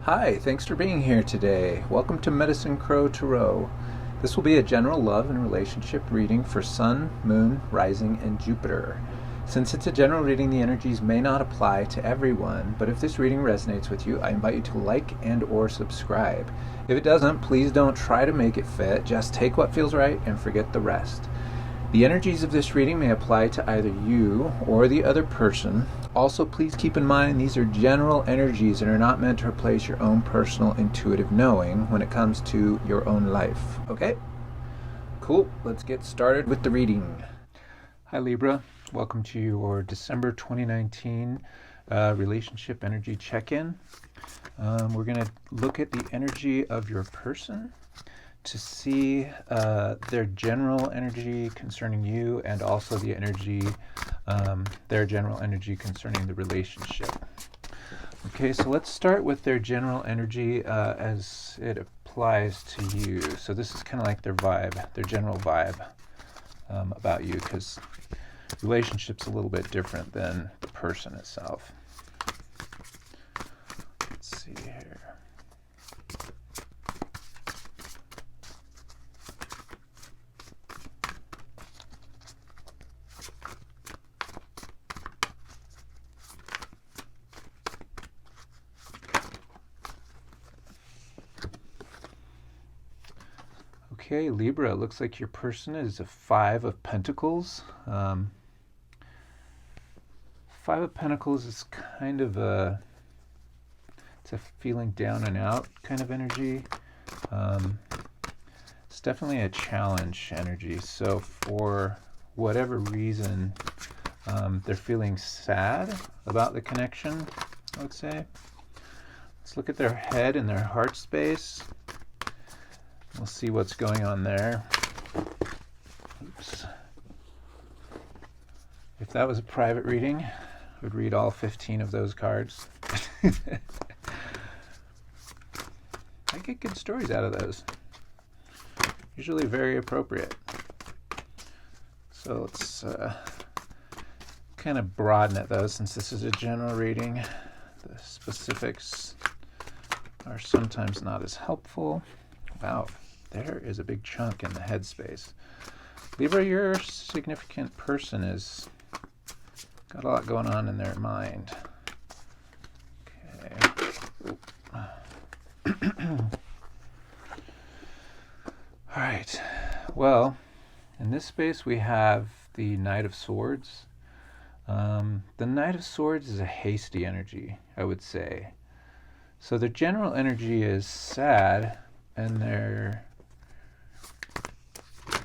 Hi, thanks for being here today. Welcome to Medicine Crow Tarot. This will be a general love and relationship reading for Sun, Moon, Rising, and Jupiter. Since it's a general reading, the energies may not apply to everyone, but if this reading resonates with you, I invite you to like and or subscribe. If it doesn't, please don't try to make it fit. Just take what feels right and forget the rest. The energies of this reading may apply to either you or the other person. Also, please keep in mind these are general energies and are not meant to replace your own personal intuitive knowing when it comes to your own life. Okay? Cool. Let's get started with the reading. Hi Libra. Welcome to your December 2019 relationship energy check-in. We're going to look at the energy of your person to see their general energy concerning you and also the energy, their general energy concerning the relationship. Okay, so let's start with their general energy as it applies to you. So this is kind of like their vibe, their general vibe about you, because relationship's a little bit different than the person itself. Let's see here. Okay, Libra, it looks like your person is a Five of Pentacles. Five of Pentacles is kind of it's a feeling down and out kind of energy. It's definitely a challenge energy. So for whatever reason, they're feeling sad about the connection, I would say. Let's look at their head and their heart space. We'll see what's going on there. Oops. If that was a private reading, I would read all 15 of those cards. I get good stories out of those. Usually very appropriate. So let's kind of broaden it though, since this is a general reading. The specifics are sometimes not as helpful. Wow, there is a big chunk in the headspace. Libra, your significant person is got a lot going on in their mind. Okay. All right. Well, in this space we have the Knight of Swords. The Knight of Swords is a hasty energy, I would say. So their general energy is sad, and their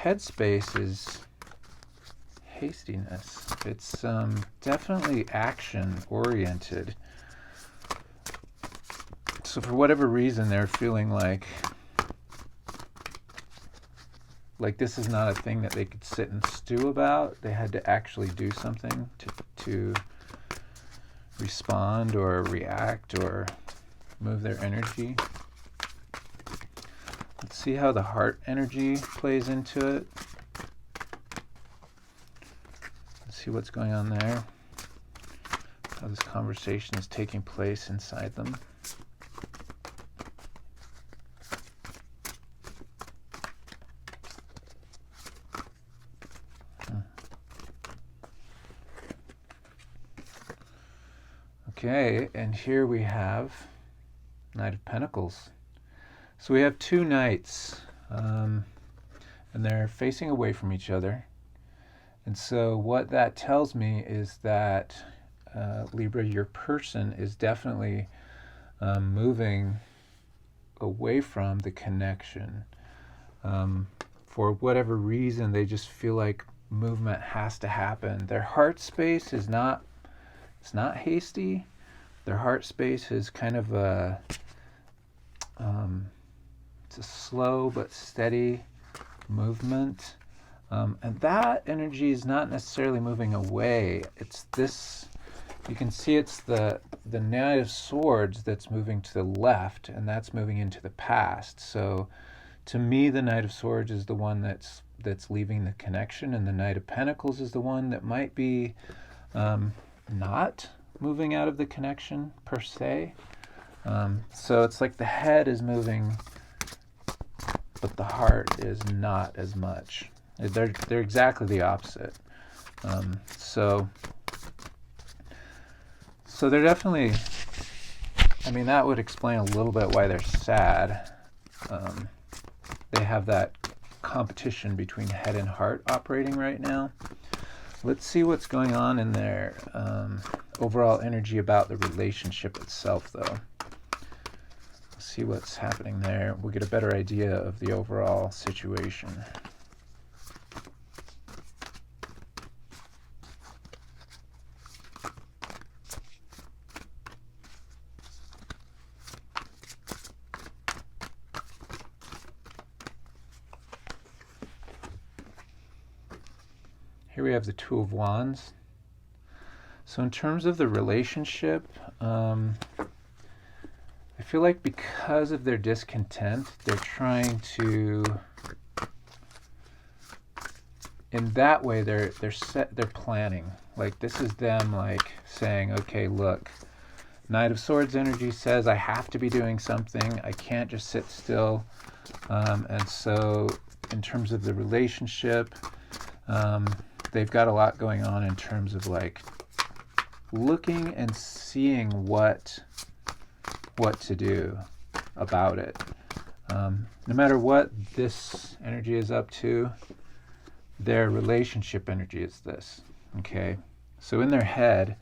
headspace is hastiness. It's definitely action-oriented. So for whatever reason, they're feeling like this is not a thing that they could sit and stew about. They had to actually do something to respond or react or move their energy. Let's see how the heart energy plays into it. Let's see what's going on there. How this conversation is taking place inside them. Okay, and here we have Knight of Pentacles. So we have two knights, and they're facing away from each other. And so what that tells me is that, Libra, your person is definitely moving away from the connection. For whatever reason, they just feel like movement has to happen. Their heart space is not, it's not hasty. Their heart space is kind of a, it's a slow but steady movement. And that energy is not necessarily moving away. It's this, you can see it's the Knight of Swords that's moving to the left, and that's moving into the past. So to me, the Knight of Swords is the one that's leaving the connection, and the Knight of Pentacles is the one that might be not moving out of the connection per se. So it's like the head is moving, but the heart is not as much. They're exactly the opposite. So they're definitely, I mean, that would explain a little bit why they're sad. They have that competition between head and heart operating right now. Let's see what's going on in their overall energy about the relationship itself, though. See what's happening there. We'll get a better idea of the overall situation. Here we have the Two of Wands. So in terms of the relationship, I feel like because of their discontent, they're trying to, in that way, they're planning. Like, this is them like saying, okay, look, Knight of Swords energy says I have to be doing something. I can't just sit still. And so in terms of the relationship, they've got a lot going on in terms of like looking and seeing what to do about it. No matter what this energy is up to, their relationship energy is this. Okay, so in their head,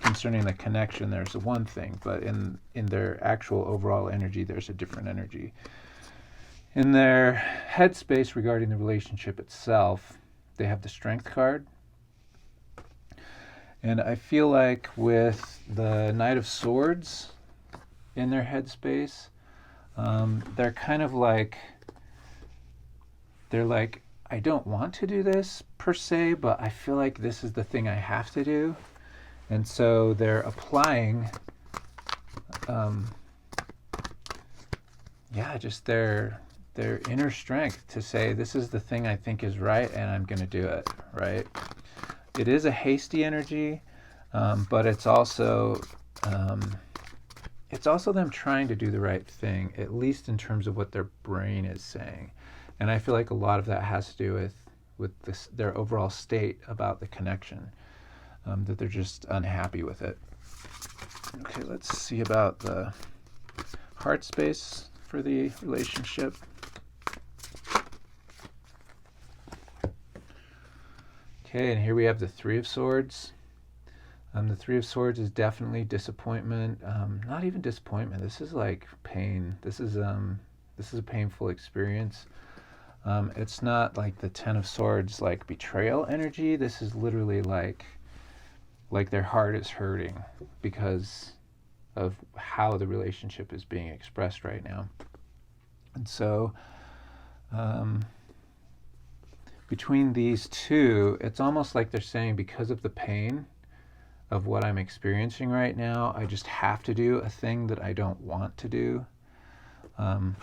concerning the connection, there's one thing, but in their actual overall energy, there's a different energy. In their headspace regarding the relationship itself, they have the Strength card. And I feel like with the Knight of Swords in their headspace, they're kind of like, I don't want to do this per se, but I feel like this is the thing I have to do. And so they're applying, just their inner strength to say, this is the thing I think is right, and I'm going to do it, right? It is a hasty energy, but it's also them trying to do the right thing, at least in terms of what their brain is saying. And I feel like a lot of that has to do with their overall state about the connection, that they're just unhappy with it. Okay, let's see about the heart space for the relationship. Okay, and here we have the Three of Swords. The Three of Swords is definitely disappointment. Not even disappointment. This is like pain. This is a painful experience. It's not like the Ten of Swords, like betrayal energy. This is literally like their heart is hurting because of how the relationship is being expressed right now. And so, between these two, it's almost like they're saying, because of the pain of what I'm experiencing right now, I just have to do a thing that I don't want to do. And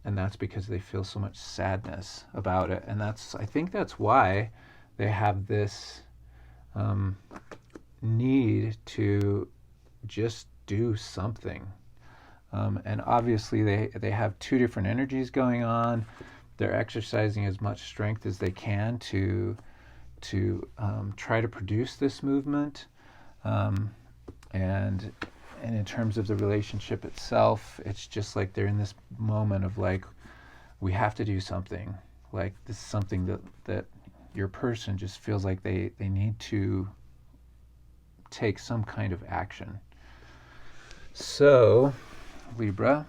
that's because they feel so much sadness about it. And I think that's why they have this need to just do something. And obviously they have two different energies going on. They're exercising as much strength as they can to try to produce this movement. And in terms of the relationship itself, it's just like they're in this moment of like, we have to do something. Like, this is something that your person just feels like they need to take some kind of action. So, Libra,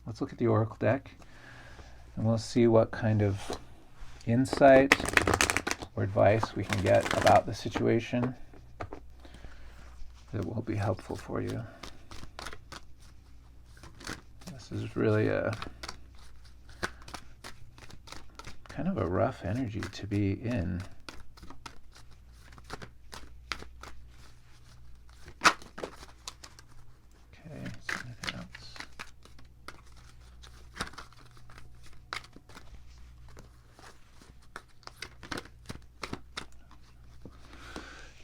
let's look at the Oracle deck, and we'll see what kind of insight or advice we can get about the situation that will be helpful for you. This is really a kind of a rough energy to be in. Okay, is there anything else?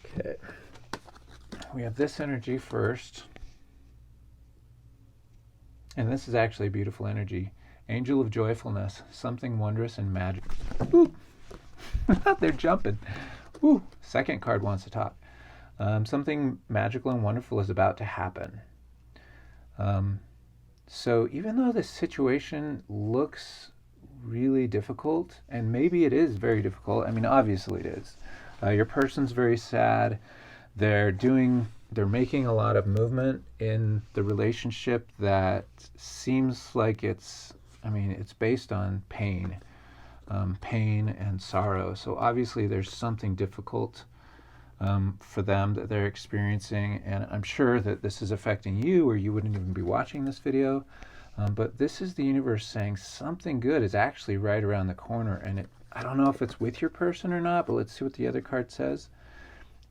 Okay, we have this energy first. And this is actually a beautiful energy. Angel of joyfulness, something wondrous and magic. Ooh. They're jumping. Ooh. Second card wants to talk. Something magical and wonderful is about to happen. So even though this situation looks really difficult, and maybe it is very difficult, I mean, obviously it is. Your person's very sad. They're making a lot of movement in the relationship that seems like it's based on pain and sorrow. So obviously there's something difficult for them that they're experiencing, and I'm sure that this is affecting you, or you wouldn't even be watching this video. But this is the universe saying something good is actually right around the corner, and I don't know if it's with your person or not, but let's see what the other card says.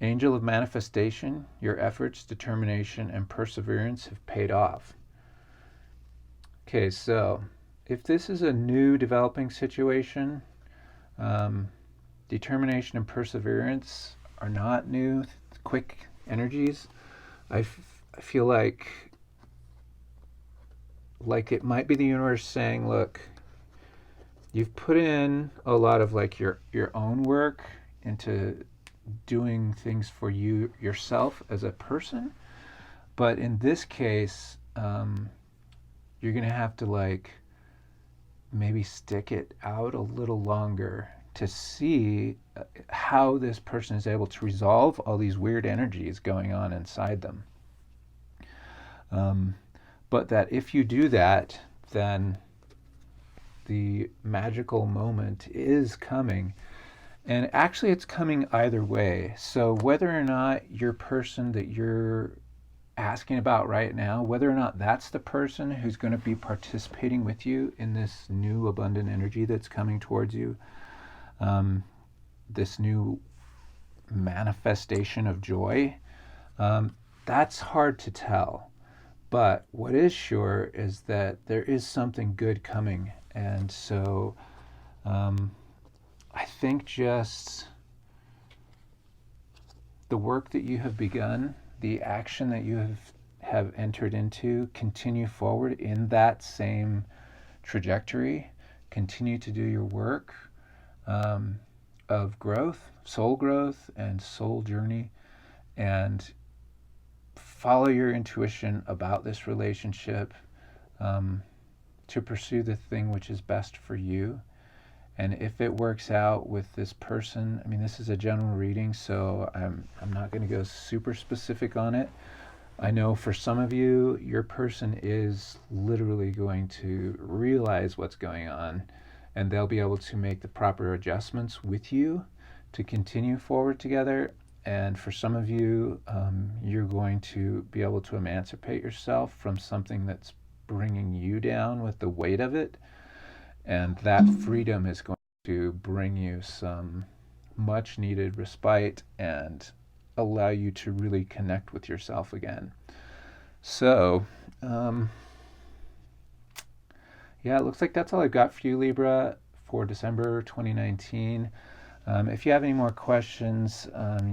Angel of manifestation, your efforts, determination, and perseverance have paid off. Okay, so if this is a new developing situation, determination and perseverance are not new, quick energies. I feel like it might be the universe saying, look, you've put in a lot of like your own work into doing things for you yourself as a person, but in this case you're gonna have to like maybe stick it out a little longer to see how this person is able to resolve all these weird energies going on inside them. But that if you do that, then the magical moment is coming. And actually it's coming either way. So whether or not your person that you're asking about right now, whether or not that's the person who's going to be participating with you in this new abundant energy that's coming towards you, this new manifestation of joy, that's hard to tell. But what is sure is that there is something good coming. And so I think just the work that you have begun, the action that you have entered into, continue forward in that same trajectory. Continue to do your work of growth, and soul journey, and follow your intuition about this relationship, to pursue the thing which is best for you. And if it works out with this person, I mean, this is a general reading, so I'm not going to go super specific on it. I know for some of you, your person is literally going to realize what's going on, and they'll be able to make the proper adjustments with you to continue forward together. And for some of you, you're going to be able to emancipate yourself from something that's bringing you down with the weight of it. And that freedom is going to bring you some much needed respite and allow you to really connect with yourself again. So, yeah, it looks like that's all I've got for you, Libra, for December 2019. If you have any more questions,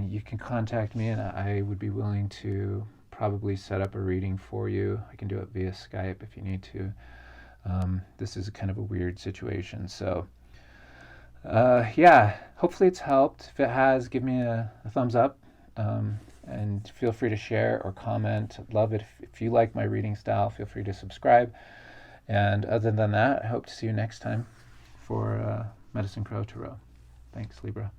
you can contact me, and I would be willing to probably set up a reading for you. I can do it via Skype if you need to. This is kind of a weird situation. So, yeah, hopefully it's helped. If it has, give me a thumbs up, and feel free to share or comment. I'd love it. If you like my reading style, feel free to subscribe. And other than that, I hope to see you next time for Medicine Crow Tarot. Thanks, Libra.